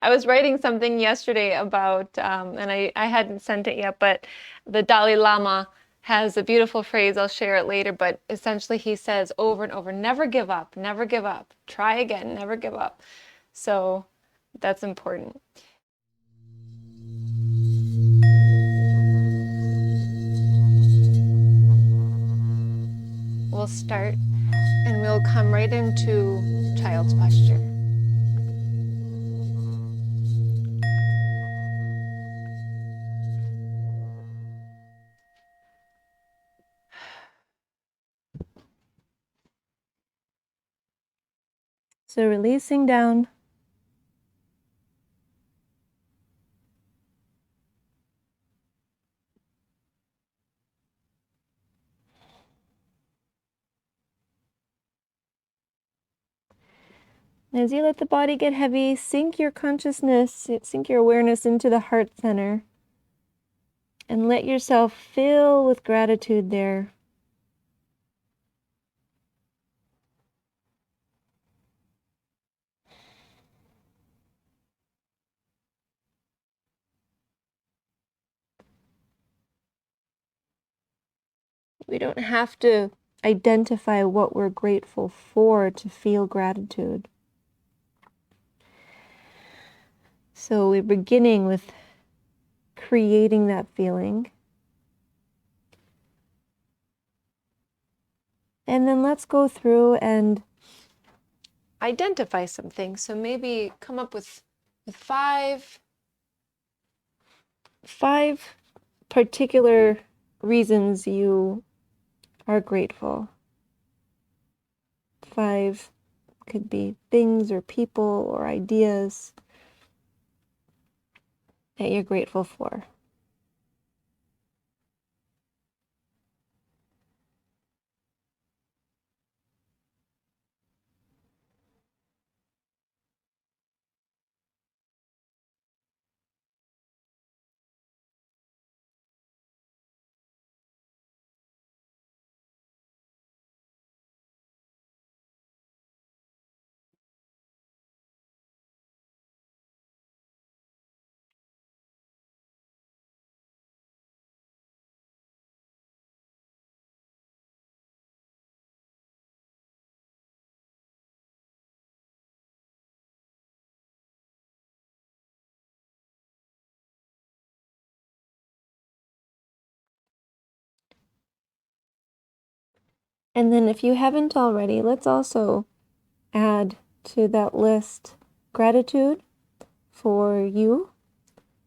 I was writing something yesterday about, and I hadn't sent it yet, but the Dalai Lama has a beautiful phrase. I'll share it later, but essentially he says over and over, never give up, try again, never give up. So that's important. We'll start and we'll come right into child's posture. So releasing down. As you let the body get heavy, sink your consciousness, sink your awareness into the heart center, and let yourself fill with gratitude there. We don't have to identify what we're grateful for to feel gratitude. So we're beginning with creating that feeling. And then let's go through and identify some things. So maybe come up with five particular reasons you are grateful. 5 could be things or people or ideas that you're grateful for. And then if you haven't already, let's also add to that list gratitude for you,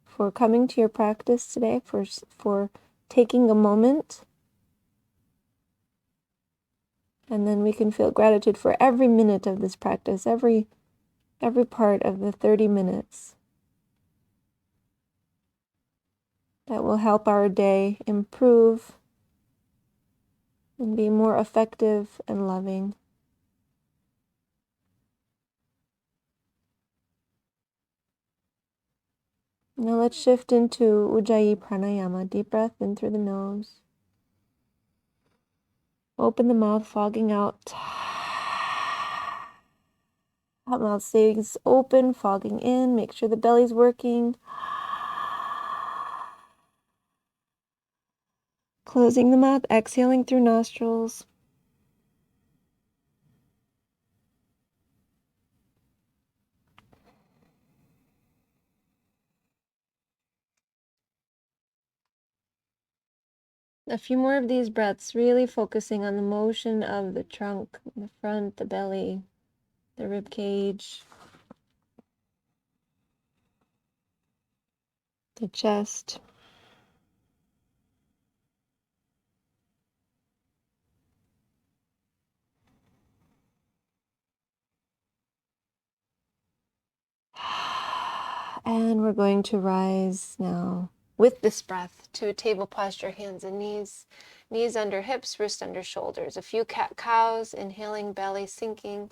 for coming to your practice today, for taking a moment. And then we can feel gratitude for every minute of this practice, every part of the 30 minutes. That will help our day improve and be more effective and loving. Now let's shift into Ujjayi Pranayama. Deep breath in through the nose. Open the mouth, fogging out. Mouth stays open, fogging in. Make sure the belly's working. Closing the mouth, exhaling through nostrils. A few more of these breaths, really focusing on the motion of the trunk, the front, the belly, the rib cage, the chest. And we're going to rise now with this breath to a table posture, hands and knees. Knees under hips, wrist under shoulders. A few cat-cows, inhaling, belly sinking.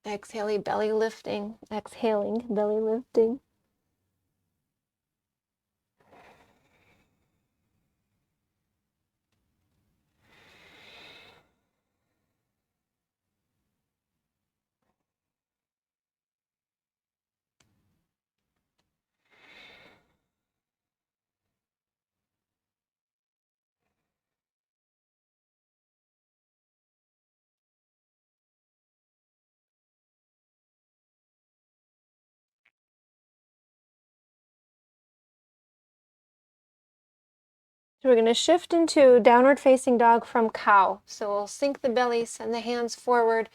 Exhaling, belly lifting. Exhaling, belly lifting. So we're going to shift into downward facing dog from cow. So we'll sink the belly, send the hands forward,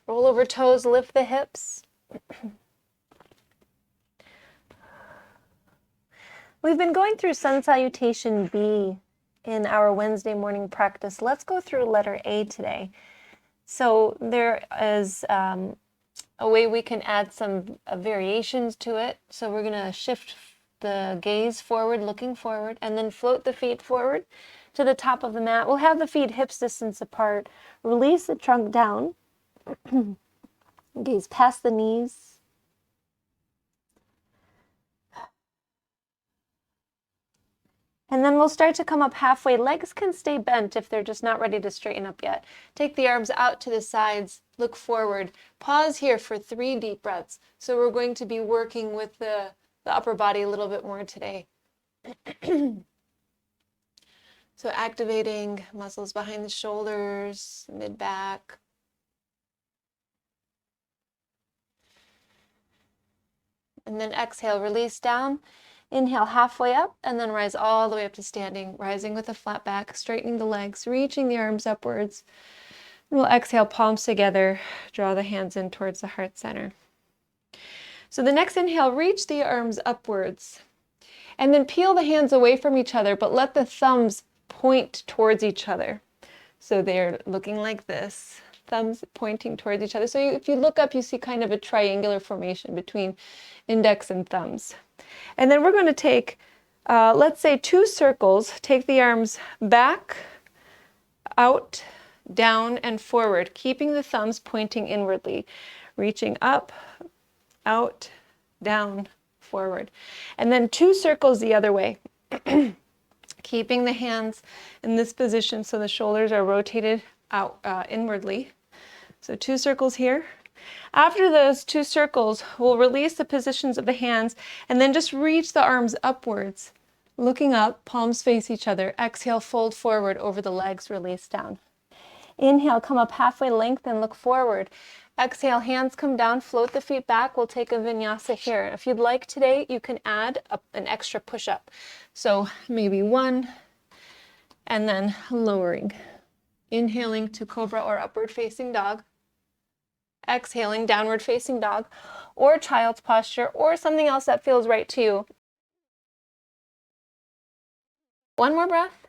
roll over toes, lift the hips. We've been going through Sun Salutation B in our Wednesday morning practice. Let's go through letter A today. So there is a way we can add some variations to it. So we're going to shift the gaze forward, looking forward, and then float the feet forward to the top of the mat. We'll have the feet hips distance apart. Release the trunk down. Gaze past the knees. And then we'll start to come up halfway. Legs can stay bent if they're just not ready to straighten up yet. Take the arms out to the sides, look forward. Pause here for 3 deep breaths. So we're going to be working with the upper body a little bit more today. So activating muscles behind the shoulders, mid-back. And then exhale, release down. Inhale halfway up and then rise all the way up to standing, rising with a flat back, straightening the legs, reaching the arms upwards. And we'll exhale, palms together, draw the hands in towards the heart center. So the next inhale, reach the arms upwards. And then peel the hands away from each other, but let the thumbs point towards each other. So they're looking like this, thumbs pointing towards each other. So if you look up, you see kind of a triangular formation between index and thumbs. And then we're going to take, let's say 2 circles. Take the arms back, out, down, and forward, keeping the thumbs pointing inwardly, reaching up, out, down, forward. And then 2 circles the other way, keeping the hands in this position so the shoulders are rotated out inwardly. So 2 circles here. After those 2 circles, we'll release the positions of the hands and then just reach the arms upwards, looking up, palms face each other. Exhale, fold forward over the legs, release down. Inhale, come up halfway, lengthen, look forward. Exhale, hands come down, float the feet back. We'll take a vinyasa here. If you'd like today, you can add an extra push-up. So maybe 1, and then lowering. Inhaling to cobra or upward facing dog. Exhaling, downward facing dog, or child's posture, or something else that feels right to you. 1 more breath.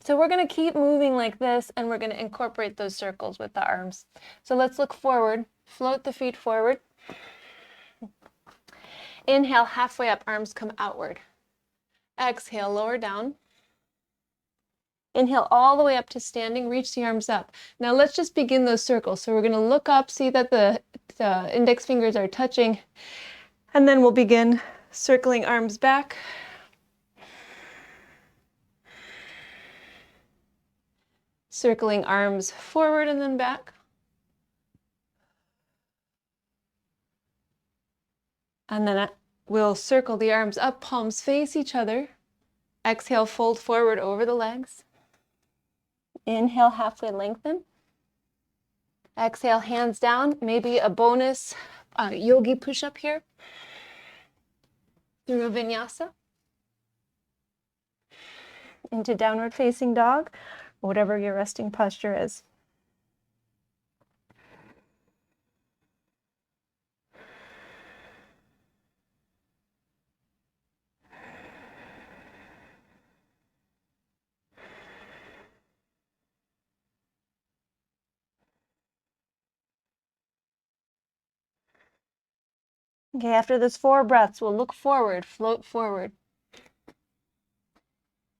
So we're going to keep moving like this, and we're going to incorporate those circles with the arms. So let's look forward, float the feet forward. Inhale, halfway up, arms come outward. Exhale, lower down. Inhale all the way up to standing, reach the arms up. Now let's just begin those circles. So we're going to look up, see that the index fingers are touching, and then we'll begin circling arms back. Circling arms forward and then back. And then we'll circle the arms up, palms face each other. Exhale, fold forward over the legs. Inhale, halfway lengthen. Exhale, hands down. Maybe a bonus yogi push-up here through a vinyasa. Into downward facing dog, whatever your resting posture is. Okay, after this 4 breaths, we'll look forward, float forward.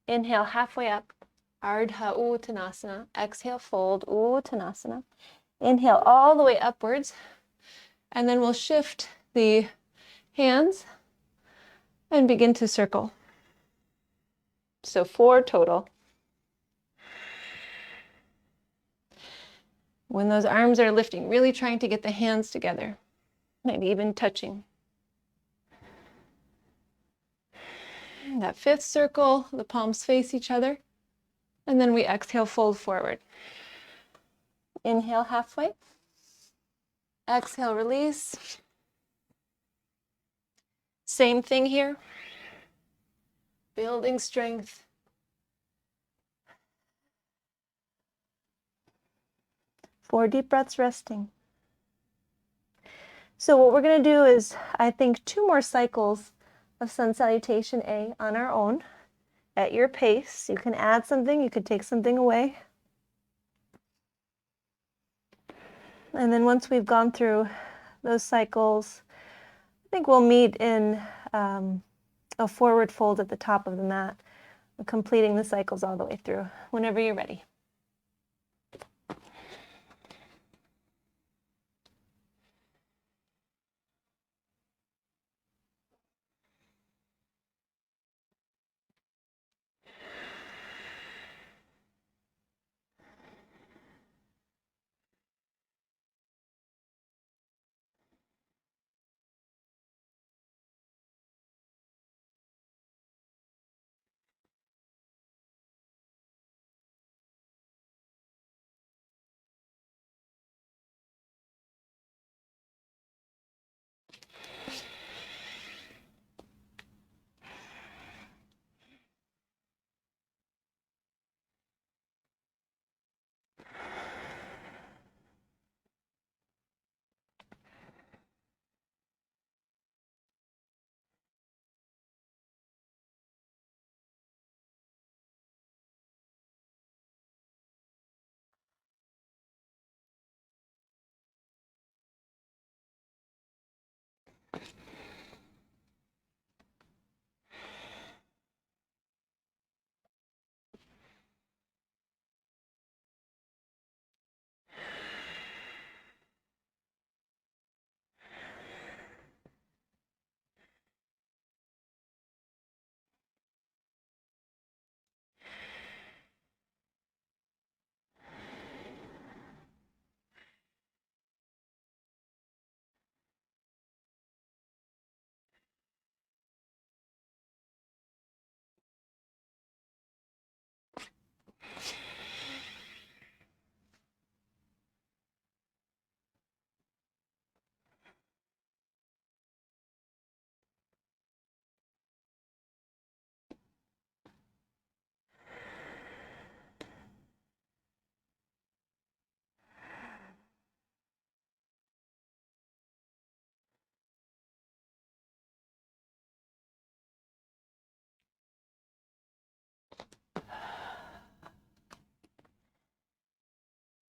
Inhale, halfway up, Ardha Uttanasana. Exhale, fold, Uttanasana. Inhale all the way upwards, and then we'll shift the hands and begin to circle. So 4 total. When those arms are lifting, really trying to get the hands together, maybe even touching. That 5th circle, the palms face each other, and then we exhale, fold forward. Inhale halfway. Exhale, release. Same thing here. Building strength. Four deep breaths, resting. So what we're going to do is, I think, 2 more cycles of Sun Salutation A on our own at your pace. You can add something, you could take something away. And then once we've gone through those cycles, I think we'll meet in a forward fold at the top of the mat, completing the cycles all the way through, whenever you're ready.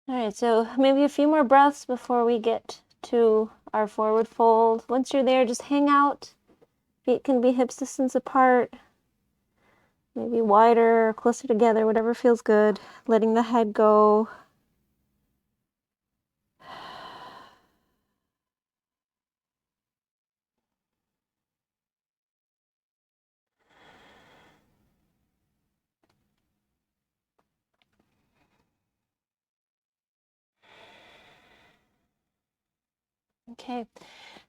All right, so maybe a few more breaths before we get to our forward fold. Once you're there, just hang out. Feet can be hips distance apart, maybe wider or closer together, whatever feels good. Letting the head go. Okay,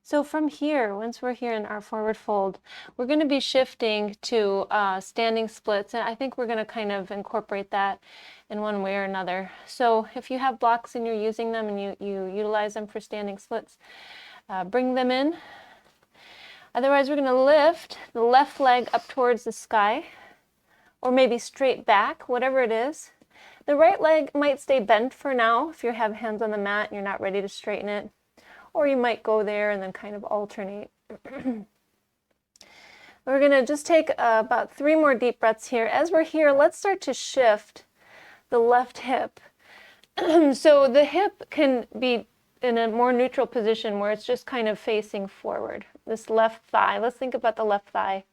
so from here, once we're here in our forward fold, we're going to be shifting to standing splits, and I think we're going to kind of incorporate that in one way or another. So if you have blocks and you're using them and you utilize them for standing splits, bring them in. Otherwise, we're going to lift the left leg up towards the sky, or maybe straight back, whatever it is. The right leg might stay bent for now if you have hands on the mat and you're not ready to straighten it. Or you might go there and then kind of alternate. We're going to just take about 3 more deep breaths here. As we're here, let's start to shift the left hip. So the hip can be in a more neutral position where it's just kind of facing forward. This left thigh, let's think about the left thigh.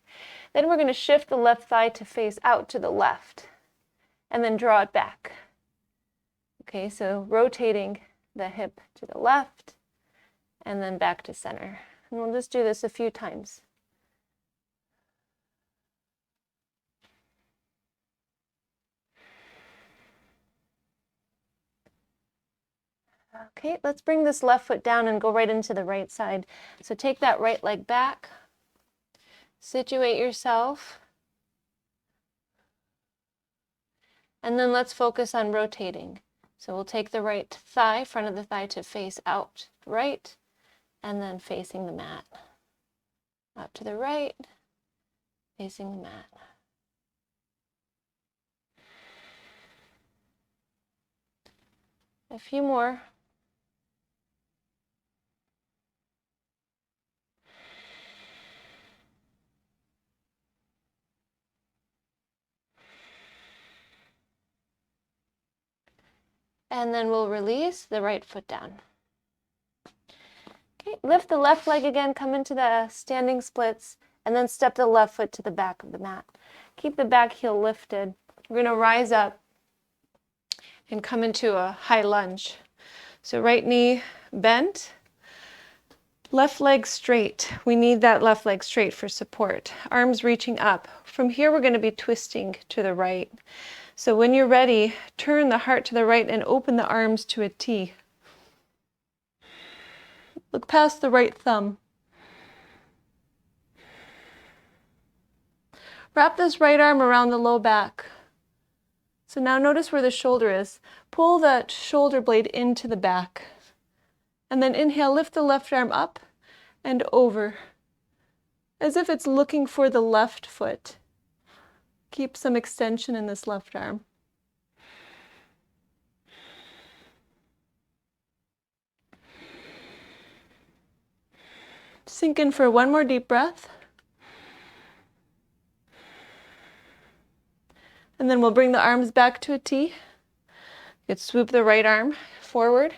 Then we're going to shift the left thigh to face out to the left and then draw it back. Okay, so rotating the hip to the left and then back to center. And we'll just do this a few times. Okay, let's bring this left foot down and go right into the right side. So take that right leg back, situate yourself, and then let's focus on rotating. So we'll take the right thigh, front of the thigh, to face out right, and then facing the mat. Out to the right, facing the mat. A few more. And then we'll release the right foot down. Okay, lift the left leg again, come into the standing splits, and then step the left foot to the back of the mat. Keep the back heel lifted. We're going to rise up and come into a high lunge. So right knee bent, left leg straight. We need that left leg straight for support. Arms reaching up. From here, we're going to be twisting to the right. So when you're ready, turn the heart to the right and open the arms to a T. Look past the right thumb. Wrap this right arm around the low back. So now notice where the shoulder is. Pull that shoulder blade into the back. And then inhale, lift the left arm up and over, as if it's looking for the left foot. Keep some extension in this left arm. Sink in for one more deep breath. And then we'll bring the arms back to a T. You could swoop the right arm forward,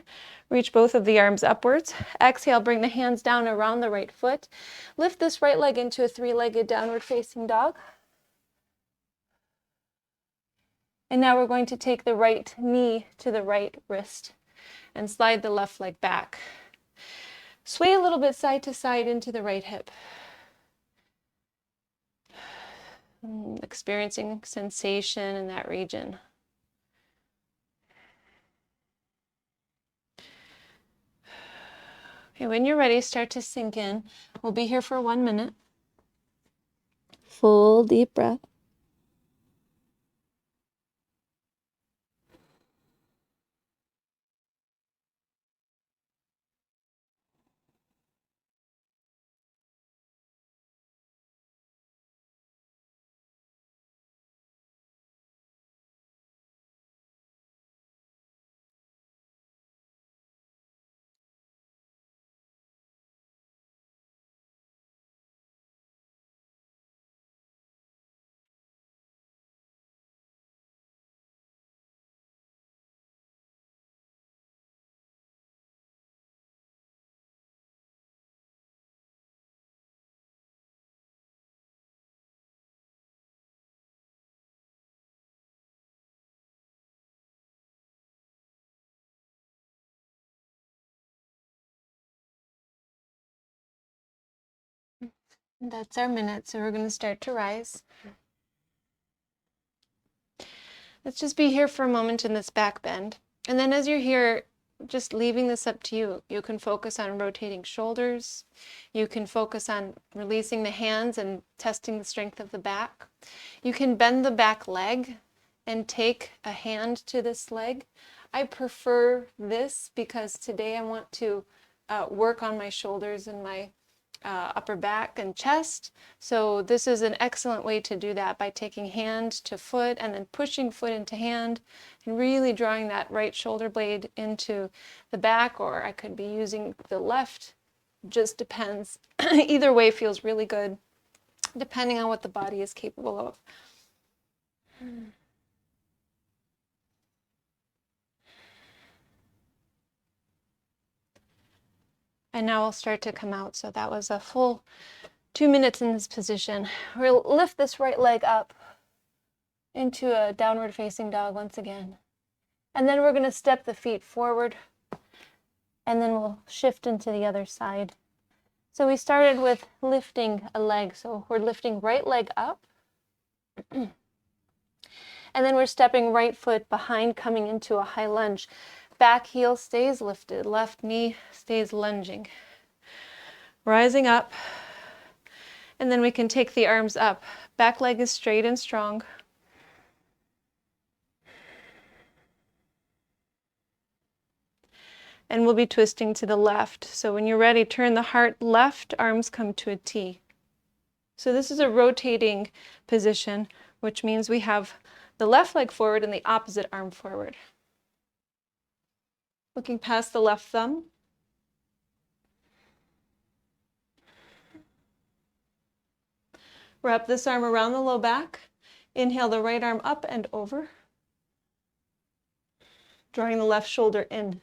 reach both of the arms upwards. Exhale, bring the hands down around the right foot. Lift this right leg into a three-legged downward facing dog. And now we're going to take the right knee to the right wrist and slide the left leg back. Sway a little bit side to side into the right hip. Experiencing sensation in that region. Okay, when you're ready, start to sink in. We'll be here for 1 minute. Full deep breath. That's our minute, so we're going to start to rise. Let's just be here for a moment in this back bend. And then as you're here, just leaving this up to you. You can focus on rotating shoulders. You can focus on releasing the hands and testing the strength of the back. You can bend the back leg and take a hand to this leg. I prefer this because today I want to work on my shoulders and my upper back and chest. So this is an excellent way to do that by taking hand to foot and then pushing foot into hand and really drawing that right shoulder blade into the back, or I could be using the left, just depends. Either way feels really good depending on what the body is capable of. And now we'll start to come out. So that was a full 2 minutes in this position. We'll lift this right leg up into a downward facing dog once again. And then we're going to step the feet forward and then we'll shift into the other side. So we started with lifting a leg. So we're lifting right leg up. And then we're stepping right foot behind, coming into a high lunge. Back heel stays lifted, left knee stays lunging. Rising up, and then we can take the arms up. Back leg is straight and strong. And we'll be twisting to the left. So when you're ready, turn the heart left, arms come to a T. So this is a rotating position, which means we have the left leg forward and the opposite arm forward. Looking past the left thumb. Wrap this arm around the low back. Inhale the right arm up and over. Drawing the left shoulder in.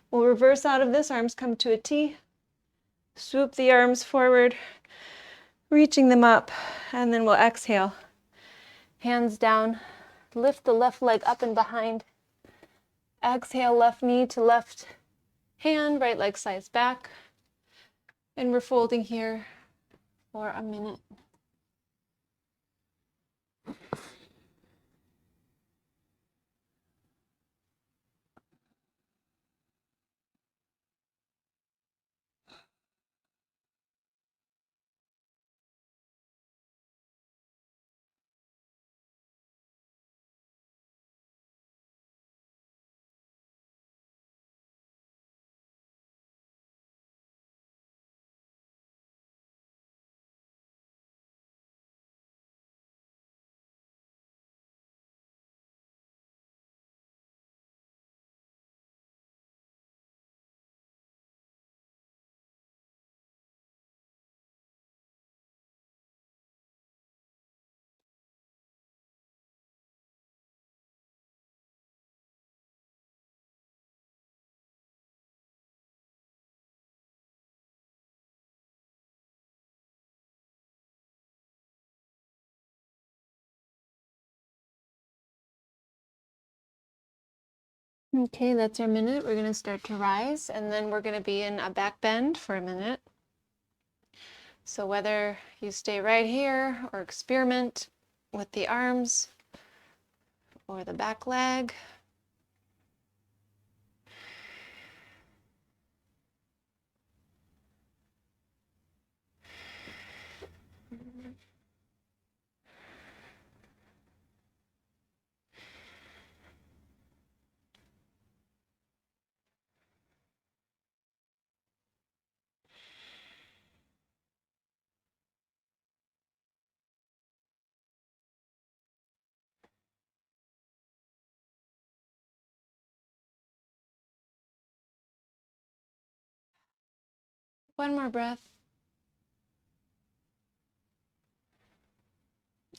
We'll reverse out of this, arms come to a T. Swoop the arms forward, reaching them up, and then we'll exhale. Hands down, lift the left leg up and behind. Exhale, left knee to left hand, right leg slides back. And we're folding here for a minute. Okay, that's our minute. We're going to start to rise, and then we're going to be in a back bend for a minute. So whether you stay right here or experiment with the arms or the back leg. One more breath.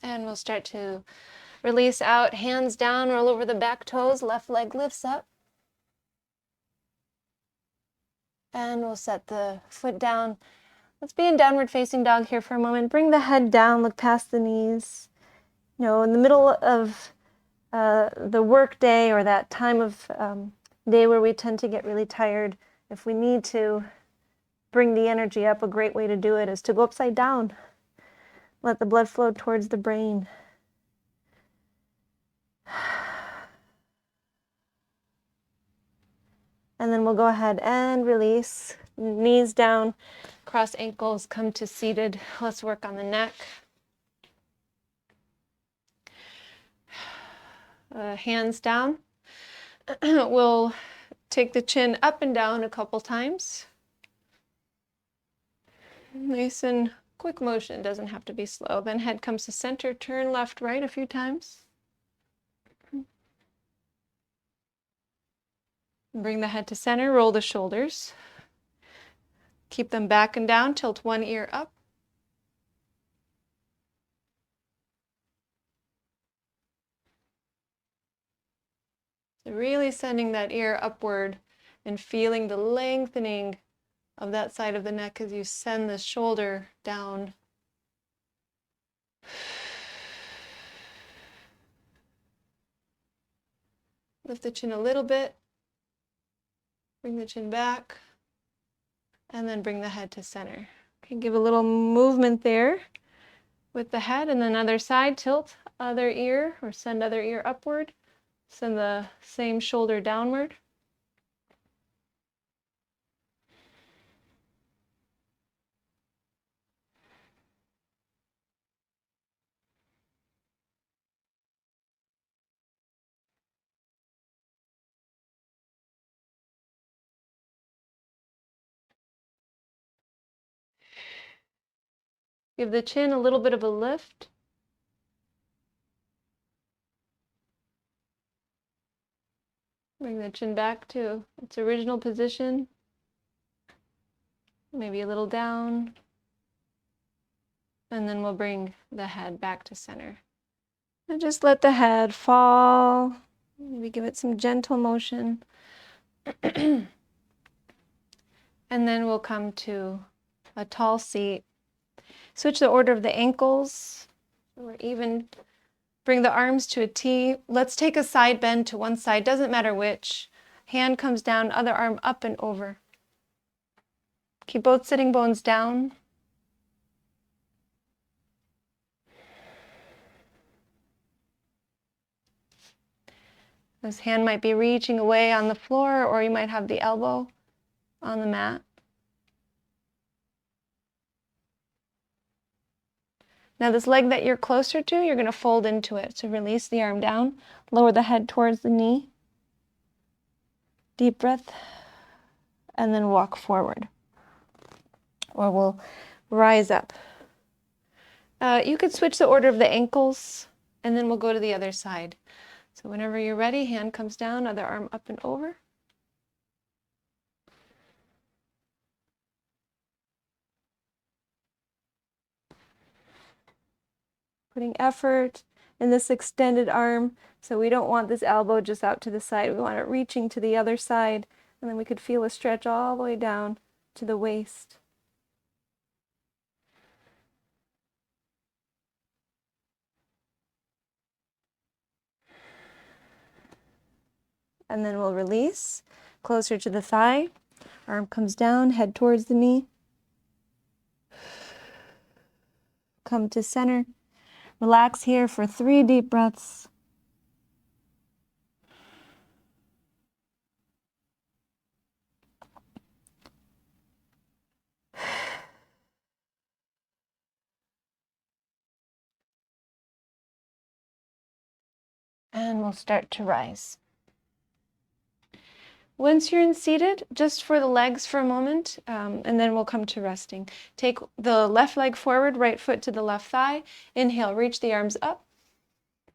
And we'll start to release out, hands down, roll over the back toes, left leg lifts up. And we'll set the foot down. Let's be in downward facing dog here for a moment. Bring the head down, look past the knees. You know, in the middle of the work day or that time of day where we tend to get really tired, if we need to bring the energy up, a great way to do it is to go upside down. Let the blood flow towards the brain. And then we'll go ahead and release. Knees down, cross ankles, come to seated. Let's work on the neck. Hands down. We'll take the chin up and down a couple times. Nice and quick motion, doesn't have to be slow. Then head comes to center, turn left, right a few times. Bring the head to center, roll the shoulders. Keep them back and down, tilt one ear up. So really sending that ear upward and feeling the lengthening of that side of the neck as you send the shoulder down. Lift the chin a little bit. Bring the chin back. And then bring the head to center. Okay, give a little movement there with the head, and then other side, tilt other ear or send other ear upward. Send the same shoulder downward. Give the chin a little bit of a lift. Bring the chin back to its original position. Maybe a little down. And then we'll bring the head back to center. And just let the head fall. Maybe give it some gentle motion. And then we'll come to a tall seat. Switch the order of the ankles. Or even bring the arms to a T. Let's take a side bend to one side. Doesn't matter which. Hand comes down, other arm up and over. Keep both sitting bones down. This hand might be reaching away on the floor, or you might have the elbow on the mat. Now this leg that you're closer to, you're going to fold into it. So release the arm down, lower the head towards the knee. Deep breath, and then walk forward. Or we'll rise up. You could switch the order of the ankles, and then we'll go to the other side. So whenever you're ready, hand comes down, other arm up and over. Putting effort in this extended arm. So we don't want this elbow just out to the side. We want it reaching to the other side. And then we could feel a stretch all the way down to the waist. And then we'll release closer to the thigh. Arm comes down, head towards the knee. Come to center. Relax here for 3 deep breaths. And we'll start to rise. Once you're in seated, just for the legs for a moment, and then we'll come to resting. Take the left leg forward, right foot to the left thigh. Inhale, reach the arms up.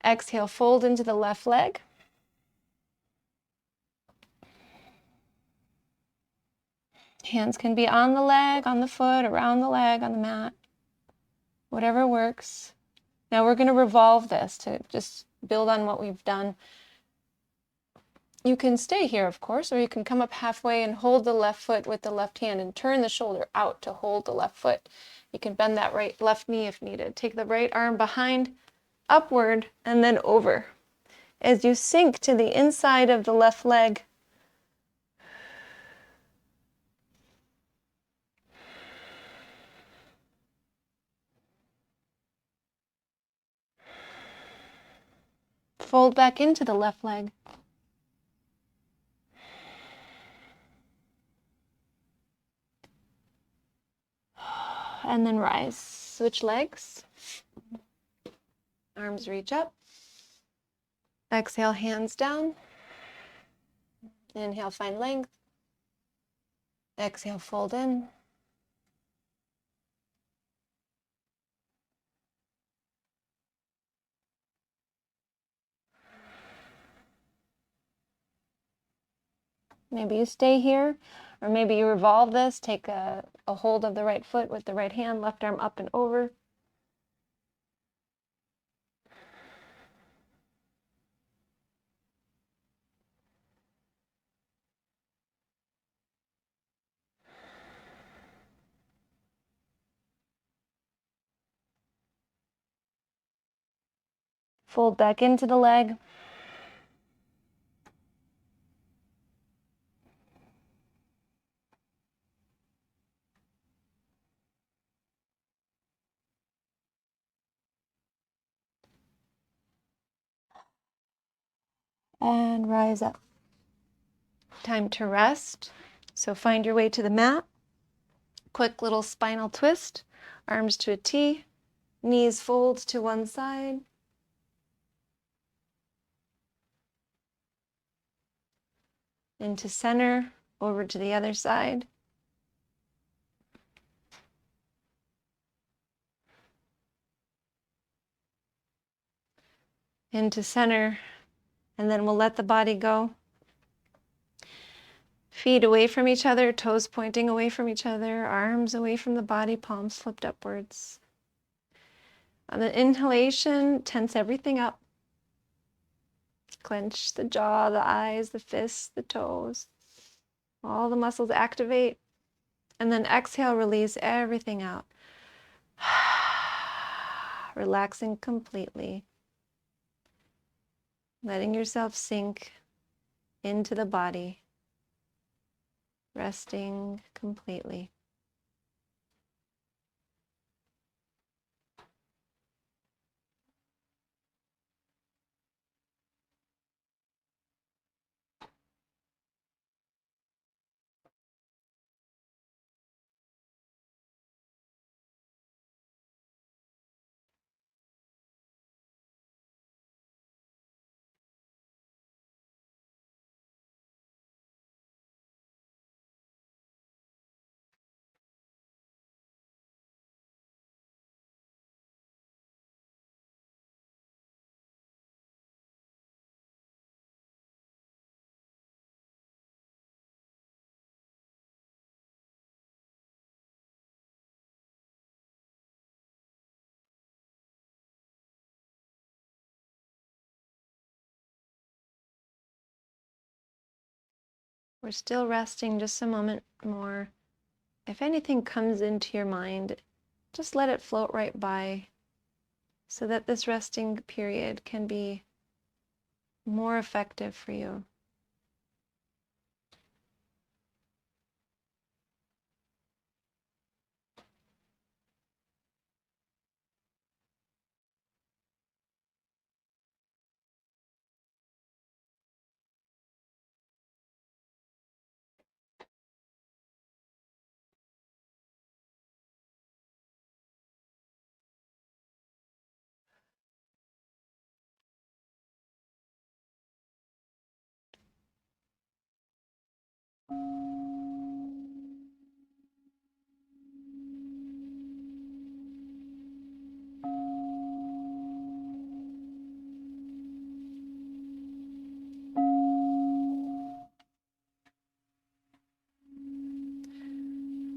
Exhale, fold into the left leg. Hands can be on the leg, on the foot, around the leg, on the mat. Whatever works. Now we're going to revolve this to just build on what we've done. You can stay here, of course, or you can come up halfway and hold the left foot with the left hand and turn the shoulder out to hold the left foot. You can bend that left knee if needed. Take the right arm behind, upward, and then over. As you sink to the inside of the left leg, fold back into the left leg. And then rise. Switch legs. Arms reach up. Exhale, hands down. Inhale, find length. Exhale, fold in. Maybe you stay here, or maybe you revolve this. Take a hold of the right foot with the right hand, left arm up and over. Fold back into the leg. And rise up. Time to rest. So find your way to the mat. Quick little spinal twist. Arms to a T. Knees fold to one side. Into center, over to the other side. into center, and then we'll let the body go. Feet away from each other, toes pointing away from each other, arms away from the body, palms flipped upwards. On the inhalation, tense everything up. Clench the jaw, the eyes, the fists, the toes. All the muscles activate. And then exhale, release everything out. Relaxing completely. Letting yourself sink into the body. Resting completely. We're still resting just a moment more. If anything comes into your mind, just let it float right by so that this resting period can be more effective for you.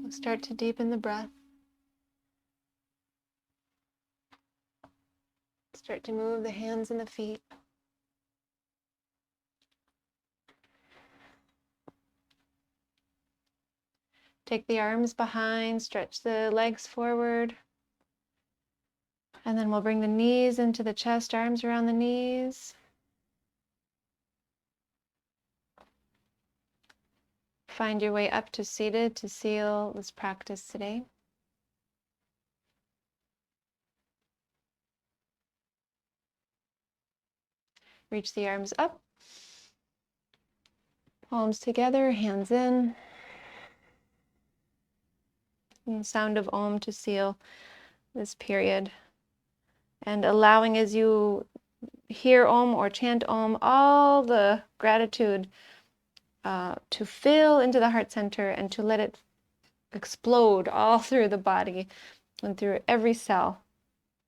We'll start to deepen the breath. Start to move the hands and the feet. Take the arms behind, stretch the legs forward. And then we'll bring the knees into the chest, arms around the knees. Find your way up to seated to seal this practice today. Reach the arms up. Palms together, hands in. And sound of Om to seal this period. And allowing, as you hear Om or chant Om, all the gratitude to fill into the heart center and to let it explode all through the body and through every cell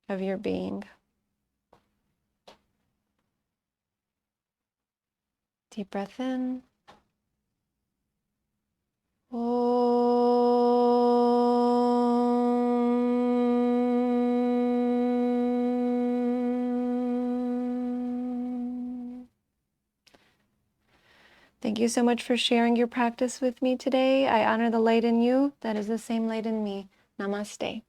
of your being. Deep breath in. Thank you so much for sharing your practice with me today. I honor the light in you that is the same light in me. Namaste.